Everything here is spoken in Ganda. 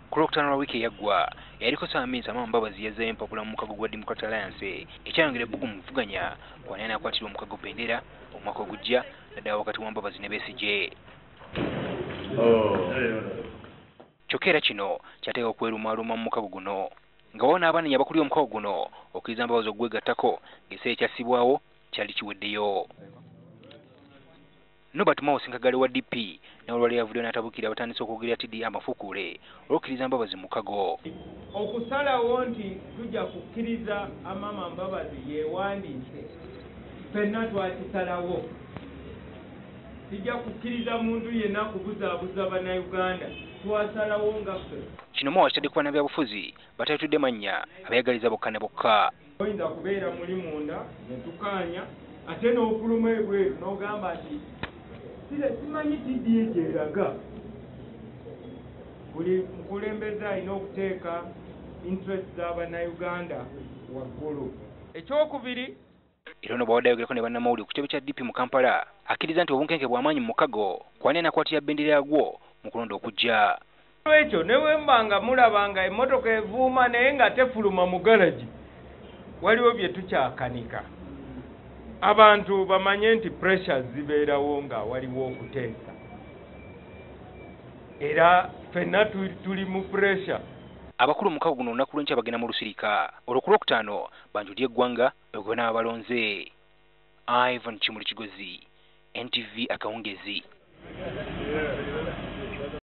Kulokutana wiki yaggwa yaliko Saaminsa Mbabazi yazze empapula mu mukago gwa Democratic Alliance ekyayongera ebbugu mu muvuganya kwanena akwatirwa omukago Bendera omwaka ogujja naddala wakati wa Mbabazi ne Besigye. Kyokka era kino kyateeka okwerumaaluma mu mukago guno nga waliwo n'abanenya abakulira omukago guno okkiriza Mbabazi okugwegattako ng'ekiseera ekyassibwawo kyali kiweddeyo. Norbert Mao Sinkagale wa DP n'olwali yavuddeyo n'atabukira batandise okwogera TD amafukuule olw'okkiriza Mbabazi mu mukago. Okusalawo nti tujja kukkiriza Amama Mbabazi yeewandiise ffenna twakisalawo. Tujja kukkiriza muntu yenna kubuzaabuza bannayuganda twasalawo nga ffe. Kino Mao kitadde ku bannabyabufuzi batatudde mannya abeeyagaliza bokka ne bokka. Oyinza kubeera muli munda ne tukaanya ate n'okuluma ebweru n'ogamba nti simanyi TD gyeraga. Buli mukulembeze alina okuteeka interest z'abannayuganda waggulu. Ekyokubiri era ono bw'awadde ayogerako ne bannamawulire ku kitebe kya DP mu Kampala akkiriza nti obunkenke bw'amaanyi mu mukago kwanena akwatira Bendera yagwo mu kulonda okujja. Ekyo ne bwe mbanga mulabanga emmotoka evuuma naye nga tefuluma mu galagi waliwo bye tukyakanika. Abantu bamanye nti pressures zibeerawo nga waliwo okuteesa. Era ffenna tuli mu pressure. Abakulu mukago guno olunaku lw'enkya bagenda mu lusirika olwo ku Lwokutaano banjulira eggwanga bwe n'abalonze. Ivan Kimuli Kigozi, NTV Akawungezi.